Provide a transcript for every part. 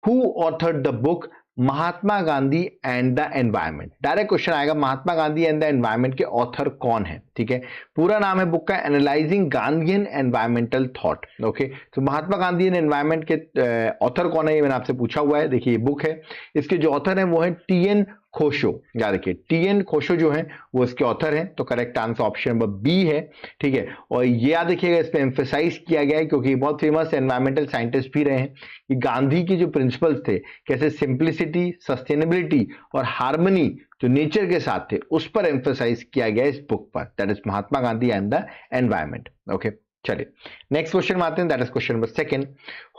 Who authored the book Mahatma Gandhi and the environment? Direct question आएगा, Mahatma Gandhi and the environment के author कौन है? ठीक है, पूरा नाम है बुक का analysing Gandhian environmental thought. Okay, तो महात्मा गांधी एंड एनवायरमेंट के ऑथर कौन है, ये मैंने आपसे पूछा हुआ है। देखिए ये बुक है, इसके जो ऑथर है वो है टी.एन. खोशो। याद रखिए टी.एन. खोशो जो है वो इसके ऑथर हैं, तो correct answer option number B है। ठीक है, और ये याद रखिएगा, इस पे एम्फेसाइज किया गया है क्योंकि बहुत फेमस एनवायरमेंटल साइंटिस्ट भी रहे हैं कि गांधी के जो प्रिंसिपल्स थे, कैसे सिंप्लिसिटी, सस्टेनेबिलिटी और हार्मनी जो नेचर के साथ थे, उस पर एम्फेसाइज किया गया इस बुक पर। That is Mahatma Gandhi and the environment. Okay, चलिए नेक्स्ट क्वेश्चन में आते हैं। That is question number second.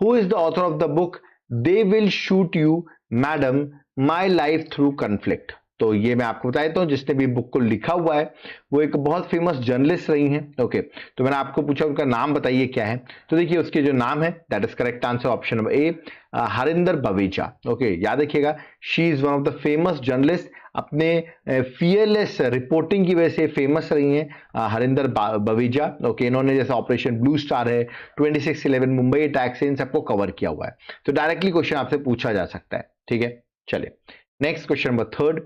Who is the author of the book they will shoot you madam my life through conflict? तो ये मैं आपको बता देता हूं, जिसने भी बुक को लिखा हुआ है वो एक बहुत फेमस जर्नलिस्ट रही हैं। ओके, तो मैंने आपको पूछा उनका नाम बताइए क्या है, तो देखिए उसके जो नाम है that is correct answer option number A, Harinder Baweja. Okay, याद रखिएगा she is one of the famous journalist, अपने फियरलेस रिपोर्टिंग की वजह से फेमस रही हैं हरिंदर बवेजा। ओके, इन्होंने जैसे ऑपरेशन ब्लू स्टार है, 26/11 मुंबई अटैक्स है, इन सबको कवर किया हुआ है। तो डायरेक्टली क्वेश्चन आपसे पूछा जा सकता है। ठीक है, चलिए next question number third.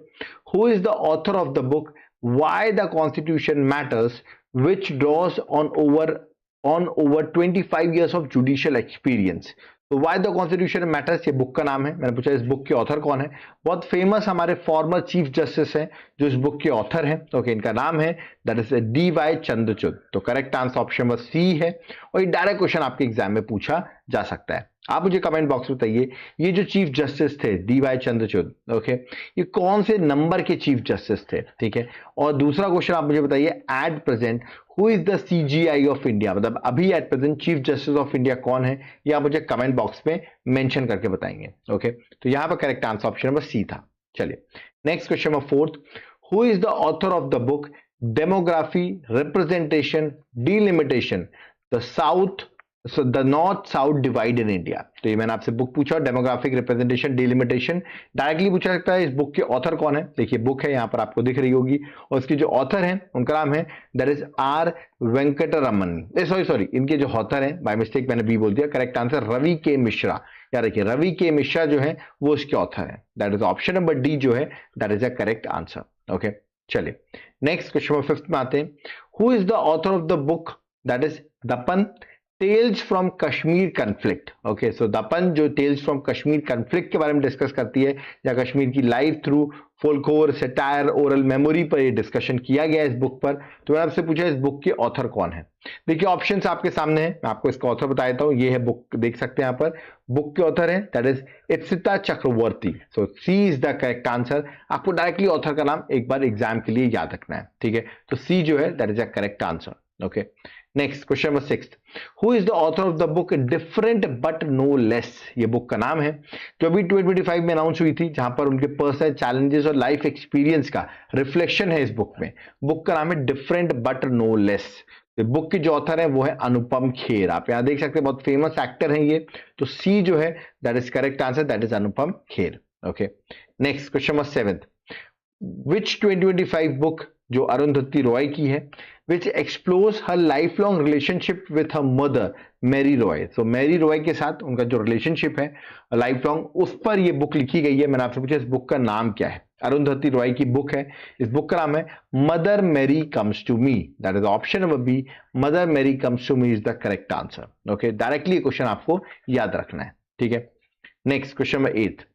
Who is the author of the book why the constitution matters which draws on over 25 years of judicial experience? तो व्हाई द कॉन्स्टिट्यूशन मैटर्स, ये बुक का नाम है। मैंने पूछा इस बुक के ऑथर कौन है, बहुत फेमस हमारे फॉर्मर चीफ जस्टिस हैं जो इस बुक के ऑथर हैं। ओके, इनका नाम है दैट इज डी.वाई. चंद्रचूड़। तो correct answer option number C है, और ये डायरेक्ट क्वेश्चन आपके एग्जाम में पूछा जा सकता है। आप मुझे कमेंट बॉक्स में बताइए, ये जो चीफ जस्टिस थे डी.वाई. चंद्रचूड़, ओके, ये कौन से नंबर के चीफ जस्टिस थे? ठीक है, और दूसरा क्वेश्चन आप मुझे बताइए, at present who is the CGI of India? मतलब अभी at present chief justice of India कौन है, ये आप मुझे कमेंट बॉक्स में मेंशन करके बताएंगे। ओके, तो यहां पर correct answer option number C था। चलिए next question number fourth. Who is the author of the book demography, representation, delimitation the south, so the north south divide in India? तो ये मैंने आपसे बुक पूछा, डेमोग्राफिक, रिप्रेजेंटेशन, डिलिमिटेशन, डायरेक्टली पूछा सकता है इस बुक के ऑथर कौन है। देखिए बुक है, यहां पर आपको दिख रही होगी, और इसके जो ऑथर हैं उनका नाम है that is R Venkataraman. Sorry, इनके जो ऑथर हैं, बाय मिस्टेक मैंने बी बोल दिया, करेक्ट आंसर रवि के मिश्रा। याद रखिए रवि के मिश्रा जो है वो इसके ऑथर है। That is option number D जो है that is a correct answer. Okay, चलिए नेक्स्ट क्वेश्चन नंबर फिफ्थ में आते हैं। Who is the author of the book that is दपन tales from Kashmir conflict? Okay, so दपन जो टेल्स फ्रॉम कश्मीर कन्फ्लिक्ट के बारे में डिस्कस करती है, या कश्मीर की life through folklore, satire, oral memory पर ये डिस्कशन किया गया है इस बुक पर। तो मैंने आपसे पूछा इस बुक के ऑथर कौन है। देखिए ऑप्शंस आपके सामने हैं, मैं आपको इसका ऑथर बता देता हूं। ये है बुक, देख सकते हैं यहाँ पर, बुक के ऑथर है that is Ipsita Chakraborty. So C is the correct answer. आपको डायरेक्टली ऑथर का नाम एक बार एग्जाम के लिए याद रखना है। ठीक है, तो सी जो है that is the correct answer. Okay, next question number sixth. Who is the author of the book different but no less? ये बुक का नाम है, जो अभी 2025 में अनाउंस हुई थी, जहां पर उनके पर्सनल चैलेंजेस और लाइफ एक्सपीरियंस का रिफ्लेक्शन है इस बुक में। बुक का नाम है different but no less. Book के जो ऑथर है वो है अनुपम खेर। आप यहां देख सकते हैं, बहुत फेमस एक्टर हैं ये। तो सी जो है that is correct answer, that is Anupam Kher. Okay, next question number seventh. Which 2025 book, जो अरुंधति रॉय की है, which explores her lifelong relationship with her mother Mary Roy. So Mary Roy के साथ उनका जो रिलेशनशिप है लाइफ लॉन्ग, उस पर ये बुक लिखी गई है। मैंने आपसे पूछा इस बुक का नाम क्या है। अरुंधति रॉय की बुक है, इस बुक का नाम है mother Mary comes to me. That is option number B, mother Mary comes to me is the correct answer. Okay, directly ये क्वेश्चन आपको याद रखना है। ठीक है, next question number 8।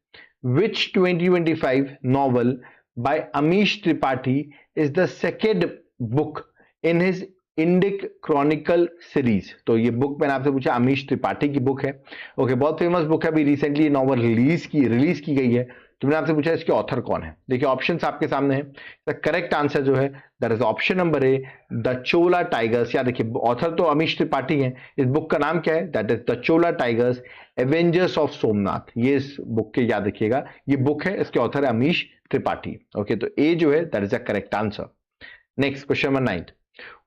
Which 2025 novel by Amish Tripathi is the second book in his Indic chronicle series? तो ये book मैंने आपसे पूछा, अमीश त्रिपाठी की बुक है। ओके, बहुत फेमस बुक है, अभी रिसेंटली नॉवल रिलीज की गई है। तो मैंने आपसे पूछा इसके ऑथर कौन है। देखिए ऑप्शंस आपके सामने हैं, द करेक्ट आंसर जो है that is option number A, the Chola tigers. याद देखिए ऑथर तो अमीश त्रिपाठी हैं, इस बुक का नाम क्या है, that is the Chola tigers Avengers of Somnath. ये इस बुक के याद रखिएगा, ये बुक है, इसके ऑथर है अमीश त्रिपाठी। ओके, तो ए जो है that is the correct answer. Next question number 9।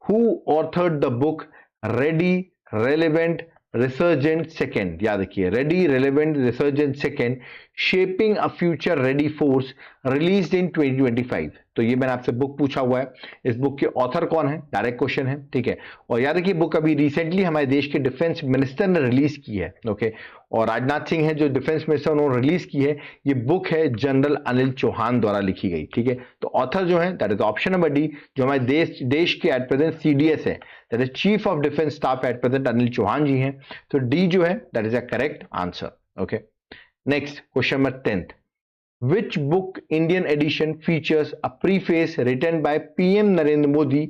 Who authored the book ready, relevant, resurgent second? याद रखिए ready, relevant, resurgent second, shaping a future ready force, released in 2025। तो ये मैंने आपसे बुक पूछा हुआ है, इस बुक के ऑथर कौन है, डायरेक्ट क्वेश्चन है। ठीक है, और याद रखिए बुक अभी रिसेंटली हमारे देश के डिफेंस मिनिस्टर ने रिलीज की है। ओके, और राजनाथ सिंह है जो डिफेंस मिनिस्टर, उन्होंने रिलीज की है। ये बुक है जनरल अनिल चौहान द्वारा लिखी गई, ठीक है। तो ऑथर जो है that is option number D, जो हमारे देश के एट प्रेजेंट सीडीएस है, that is chief of defence staff at present Anil Chauhan ji हैं। तो डी जो है that is a correct answer. Okay, next question number 10th, which book Indian edition features a preface written by PM Narendra Modi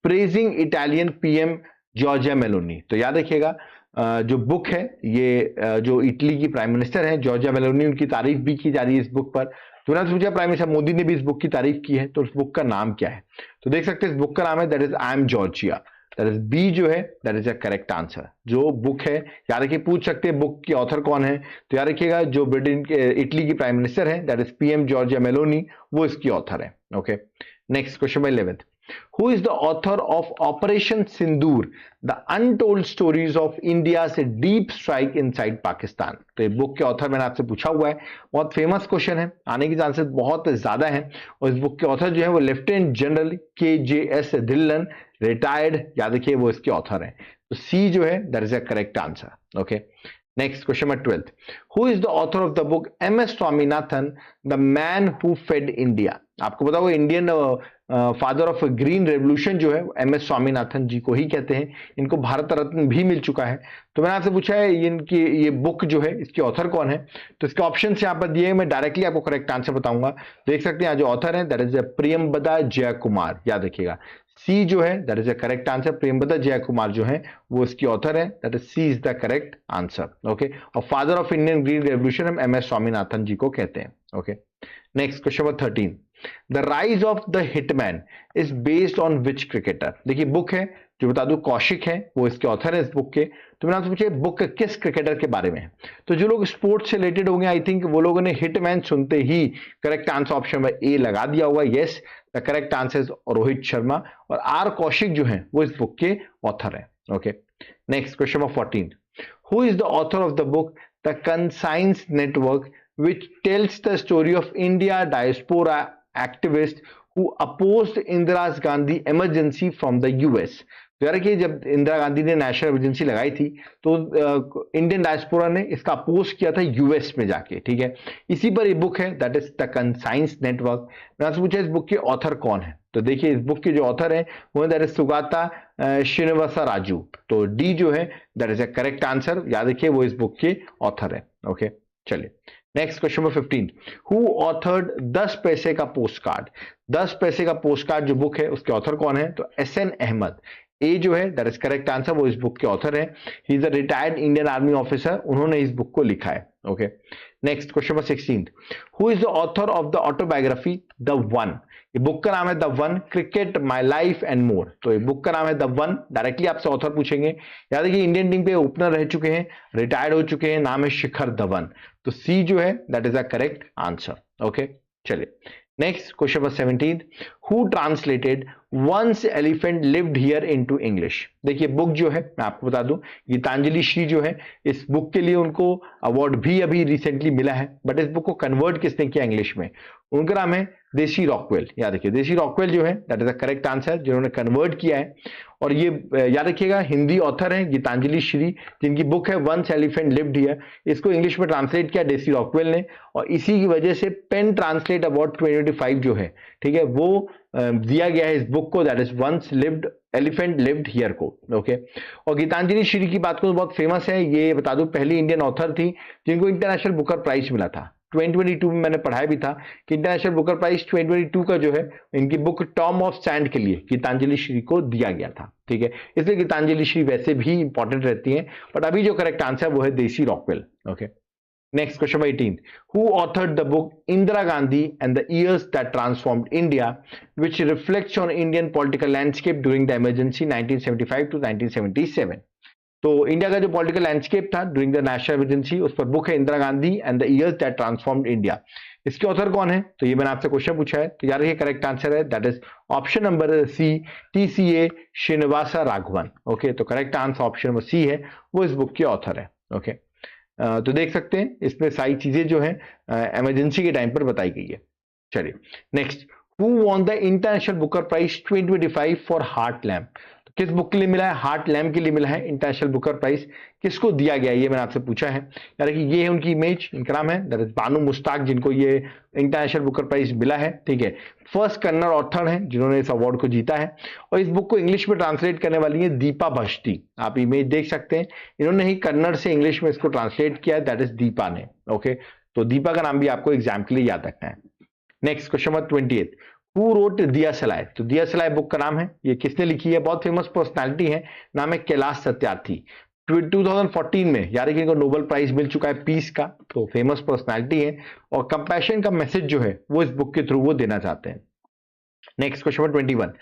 praising Italian PM Giorgia Meloni? तो याद रखिएगा जो book है ये जो इटली की प्राइम मिनिस्टर है Giorgia Meloni, उनकी तारीफ भी की जा रही है इस बुक पर। तो मैंने सोचा प्राइम मिनिस्टर मोदी ने भी इस बुक की तारीफ की है, तो उस बुक का नाम क्या है? तो देख सकते हैं इस बुक का नाम है that is I am Georgia, that is B जो है that is a correct answer. जो बुक है याद रखिए, पूछ सकते हैं बुक के ऑथर कौन है, तो याद रखिएगा जो ब्रिटेन के इटली की प्राइम मिनिस्टर है that is PM Giorgia Meloni, वो इसकी ऑथर है। Okay, next question number 11th, who is the author of Operation Sindoor, the untold stories of India's deep strike inside Pakistan? तो ये book के author मैंने आपसे पूछा हुआ है, बहुत फेमस क्वेश्चन है, आने की चांसेस बहुत ज्यादा है। और इस बुक के ऑथर जो है वो lieutenant general KJS Dhillon, retired, याद रखिए वो इसके ऑथर है। तो सी जो है that is a correct answer. Okay, next question number 12th, who is the author of the book MS Swaminathan, the man who fed India? आपको पता होगा Indian father of green revolution जो है MS स्वामीनाथन जी को ही कहते हैं। इनको भारत रत्न भी मिल चुका है। तो मैंने आपसे पूछा है इनकी ये बुक जो है इसके ऑथर कौन है, तो इसके ऑप्शन यहाँ पर दिए, मैं डायरेक्टली आपको करेक्ट आंसर बताऊंगा। देख सकते हैं जो ऑथर है दैट इज प्रियंबदा जयकुमार, याद रखिएगा सी जो है that is a correct answer. Prembada Jayakumar जो है वो इसकी ऑथर है, that is C is the correct answer. Okay, और father of Indian green revolution हम MS स्वामीनाथन जी को कहते हैं। Okay, next question number 13, the rise of the hitman is based on which cricketer? देखिए बुक है जो बता दूं कौशिक है, वो इसके ऑथर है इस बुक के। तो मैंने आपसे पूछा बुक किस क्रिकेटर के बारे में है, तो जो लोग स्पोर्ट्स से रिलेटेड होंगे आई थिंक वो लोगों ने हिटमैन सुनते ही करेक्ट आंसर ऑप्शन में ए लगा दिया होगा। Yes, the correct answer is Rohit Sharma, और आर कौशिक जो है वो इस बुक के ऑथर है। Okay, next question number 14, who is the author of the book the conscience network which tells the story of India diaspora activists who opposed Indira Gandhi emergency from the US? तो यार कि जब इंदिरा गांधी ने national emergency लगाई थी तो Indian diaspora ने इसका अपोज किया था यूएस में जाके, ठीक है। इसी पर ये बुक है that is the conscience network. मैंने आपसे पूछा इस बुक के ऑथर कौन है, तो देखिए इस बुक के जो ऑथर है वो दैट इज सुगाता श्रीनिवासा राजू। तो डी जो है that is a correct answer, याद रखिए वो इस बुक के ऑथर है। ओके, चलिए next question number 15, who authored 10 पैसे का पोस्ट कार्ड? 10 पैसे का पोस्ट कार्ड जो बुक है उसके ऑथर कौन है, तो SN अहमद। ए जो है दैट इज करेक्ट आंसर, वो इस बुक के ऑथर है। He is a retired Indian army officer, उन्होंने इस बुक को लिखा है। Okay, next question number 16, who is the author of the autobiography the one? ये बुक का नाम है the one, cricket my life and more. तो ये बुक का नाम है द वन, डायरेक्टली आपसे ऑथर पूछेंगे। याद रखिए इंडियन टीम पे ओपनर रह चुके हैं, रिटायर्ड हो चुके हैं, नाम है शिखर धवन। तो सी जो है that is a correct answer. Okay, चलिए next question number 17, who translated once elephant lived here into English? देखिए बुक जो है मैं आपको बता दूं गीतांजलि श्री जो है इस बुक के लिए उनको अवार्ड भी अभी रिसेंटली मिला है, बट इस बुक को कन्वर्ट किसने किया इंग्लिश में, उनका नाम है देसी रॉकवेल। याद रखिए देसी रॉकवेल जो है that is the correct answer, जिन्होंने कन्वर्ट किया है। और ये याद रखिएगा हिंदी ऑथर है गीतांजलि श्री, जिनकी बुक है वंस एलिफेंट लिव्ड हियर, इसको इंग्लिश में ट्रांसलेट किया देसी रॉकवेल ने, और इसी की वजह से पेन ट्रांसलेट अवार्ड 2025 जो है, ठीक है, वो दिया गया है इस बुक को, that is once lived elephant lived here को। ओके, और गीतांजलि श्री की बात करूं बहुत फेमस है, ये बता दूं पहली इंडियन ऑथर थी जिनको इंटरनेशनल बुकर प्राइज मिला था 2022 में। मैंने पढ़ाया भी था कि इंटरनेशनल बुकर प्राइज 2022 का जो है इनकी बुक टॉम ऑफ सैंड के लिए गीतांजलि श्री को दिया गया था, ठीक है। इसलिए गीतांजलि श्री वैसे भी इंपॉर्टेंट रहती है, बट अभी जो करेक्ट आंसर वो है देसी Rockwell. Okay, next question 18, who authored the book Indira Gandhi and the years that transformed India which reflects on Indian political landscape during the emergency 1975 to 1977? तो इंडिया का जो पॉलिटिकल लैंडस्केप था ड्यूरिंग द नेशनल इमरजेंसी, उस पर book है Indira Gandhi and the years that transformed India. इसके author कौन है, तो ये मैंने आपसे क्वेश्चन पूछा है, तो यार ये करेक्ट आंसर है that is option number C, TCA Srinivasa Raghavan. Okay, तो correct answer option number C है, वो इस बुक के ऑथर है। ओके, तो देख सकते हैं इसमें सारी चीजें जो है इमरजेंसी के टाइम पर बताई गई है। चलिए next, who won the international booker prize 2025 for heart lamp? किस बुक के लिए मिला है? हार्ट लैम्प के लिए मिला है इंटरनेशनल बुकर प्राइज। किसको दिया गया ये मैंने आपसे पूछा है। यानी कि ये है उनकी इमेज, इनका नाम है दैट इज बानू मुश्ताक, जिनको ये इंटरनेशनल बुकर प्राइज मिला है। ठीक है, फर्स्ट कन्नड़ ऑथर हैं जिन्होंने इस अवार्ड को जीता है। और इस बुक को इंग्लिश में ट्रांसलेट करने वाली है दीपा भष्टी। आप इमेज देख सकते हैं, इन्होंने ही कन्नड़ से इंग्लिश में इसको ट्रांसलेट किया है, दैट इज दीपा ने। ओके, तो दीपा का नाम भी आपको एग्जाम के लिए याद रखना है। Next question number 28, who wrote दिया सलाय? तो दिया सलाय बुक का नाम है, ये किसने लिखी है? बहुत फेमस पर्सनालिटी है, नाम है कैलाश सत्यार्थी। 2014 में यानी कि इनको नोबेल प्राइज मिल चुका है पीस का, तो फेमस पर्सनालिटी है और कंपैशन का मैसेज जो है वो इस बुक के थ्रू वो देना चाहते हैं। Next question number 21,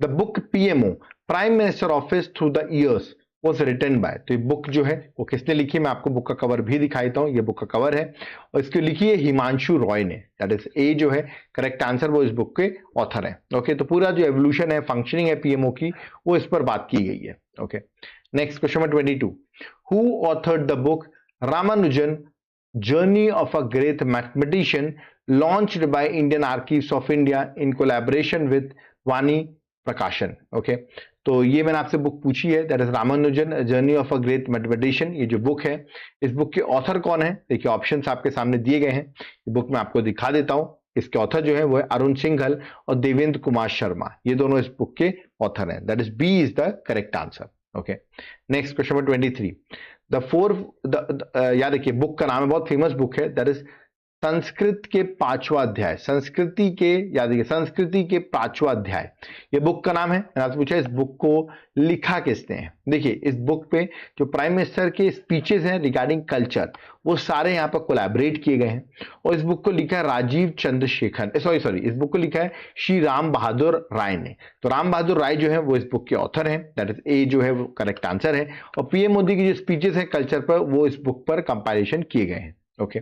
the book PMO prime minister office through the years was written by. तो ये बुक जो है वो किसने लिखी है? मैं आपको बुक का कवर भी दिखा देता हूँ, ये बुक का कवर है और इसकी लिखी है हिमांशु रॉय ने। दैट इज ए जो है करेक्ट आंसर, वो इस बुक के ऑथर है। ओके, तो पूरा जो एवोल्यूशन है, फंक्शनिंग है पीएमओ की, वो इस पर बात की गई है। Okay, next question number 22, who authored the book Ramanujan journey of a great mathematician launched by Indian archives of India in collaboration with Vani Prakashan? Okay, तो ये मैंने आपसे बुक पूछी है, that is Ramanujan journey of a great mathematician. ये जो book है, इस बुक के ऑथर कौन है? देखिए ऑप्शंस आपके सामने दिए गए हैं, ये बुक मैं आपको दिखा देता हूं। इसके ऑथर जो है वो है अरुण सिंघल और देवेंद्र कुमार शर्मा, ये दोनों इस बुक के ऑथर हैं। That is B is the correct answer. Okay, next question number 23, याद रखिए बुक का नाम है, बहुत फेमस बुक है, दैट इज संस्कृत के पांचवा अध्याय, संस्कृति के, याद रखिए संस्कृति के पांचवा अध्याय, ये बुक का नाम है। मैंने आपसे पूछा इस बुक को लिखा किसने है? देखिए इस बुक पे जो प्राइम मिनिस्टर के स्पीचेस हैं रिगार्डिंग कल्चर, वो सारे यहाँ पर कोलैबोरेट किए गए हैं और इस बुक को लिखा है राजीव चंद्रशेखर, सॉरी इस बुक को लिखा है श्री राम बहादुर राय ने। तो राम बहादुर राय जो है वो इस बुक के ऑथर हैं, दैट इज ए जो है वो करेक्ट आंसर है। और पीएम मोदी की जो स्पीचेस है कल्चर पर, वो इस बुक पर कंपाइलेशन किए गए हैं। Okay,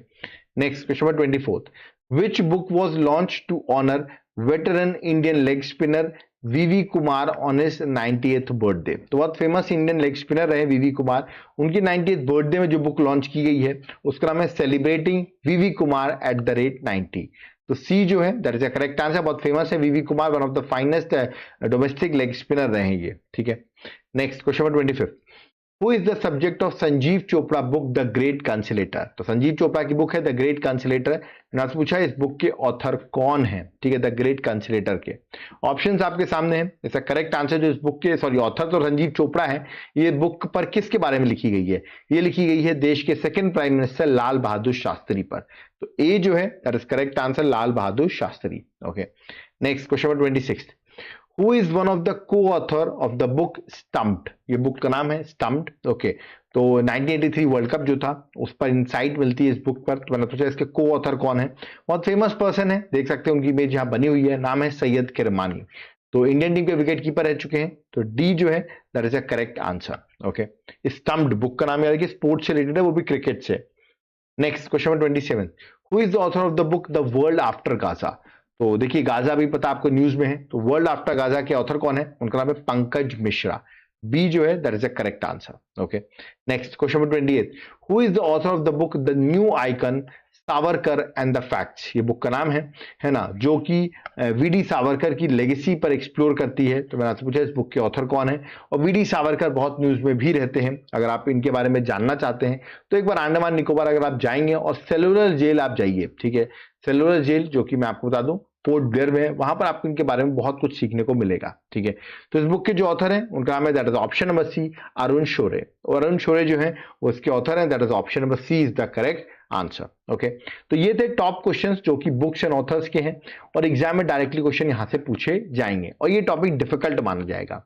next question number 24, which book was launched to honor veteran Indian leg spinner V V Kumar on his 90th birthday? तो बहुत फेमस इंडियन लेग स्पिनर रहे वीवी कुमार, उनकी 90th बर्थडे में जो बुक लॉन्च की गई है उसका नाम है celebrating V V Kumar at the rate 90। तो सी जो है that is a correct answer, बहुत फेमस है V V Kumar, one of the finest domestic leg spinner रहे ये। ठीक है, next question number 25, Who is the subject of Sanjeev Chopra book the great conciliator? तो संजीव चोपड़ा की बुक है द ग्रेट कंसिलेटर। मैंने पूछा इस बुक के ऑथर कौन है? ठीक है, द ग्रेट कंसिलेटर के ऑप्शंस आपके सामने हैं। इसका करेक्ट आंसर जो इस बुक के, सॉरी ऑथर तो संजीव चोपड़ा है, ये बुक पर किसके बारे में लिखी गई है? ये लिखी गई है देश के second prime minister Lal Bahadur Shastri पर। तो ए जो है that is correct answer, Lal Bahadur Shastri. Okay, next question number 26, Who is one of the co-author of the book Stumped? ये बुक का नाम है Stumped। ओके, तो 1983 वर्ल्ड कप जो था उस पर इंसाइट मिलती है इस बुक पर। तो मैंने पूछा इसके को ऑथर कौन है? बहुत फेमस पर्सन है, देख सकते हैं उनकी इमेज यहाँ बनी हुई है, नाम है सैयद किरमानी। तो इंडियन टीम के विकेट कीपर रह चुके हैं। तो डी जो है that is a correct answer. Okay, stumped book का नाम याद रखिए, स्पोर्ट्स से रिलेटेड है, वो भी क्रिकेट से। Next question number 27, who is the author of the book the world after Gaza? तो देखिए गाजा भी पता आपको न्यूज में है, तो वर्ल्ड आफ्टर गाजा के ऑथर कौन है? उनका नाम है पंकज मिश्रा। बी जो है that is a correct answer. Okay, next question number 28, who is the author of the book the new icon Savarkar and the facts? ये बुक का नाम है ना, जो कि वीडी सावरकर की लेगेसी पर एक्सप्लोर करती है। तो मैंने आपसे पूछा इस बुक के ऑथर कौन है? और वीडी सावरकर बहुत न्यूज में भी रहते हैं, अगर आप इनके बारे में जानना चाहते हैं तो एक बार अंडमान निकोबार अगर आप जाएंगे और सेलुलर जेल आप जाइए, ठीक है, सेलुलर जेल जो कि मैं आपको बता दूं पोर्ट ब्लेयर में है, वहां पर आपको इनके बारे में बहुत कुछ सीखने को मिलेगा। ठीक है, तो इस बुक के जो ऑथर हैं उनका नाम है that is option number C, Arun Shourie. और अरुण शोरे जो है वो इसके ऑथर हैं, that is option number C is the correct answer. Okay, तो ये थे टॉप क्वेश्चंस जो कि बुक्स एंड ऑथर्स के हैं और एग्जाम में डायरेक्टली क्वेश्चन यहां से पूछे जाएंगे और ये टॉपिक डिफिकल्ट माना जाएगा।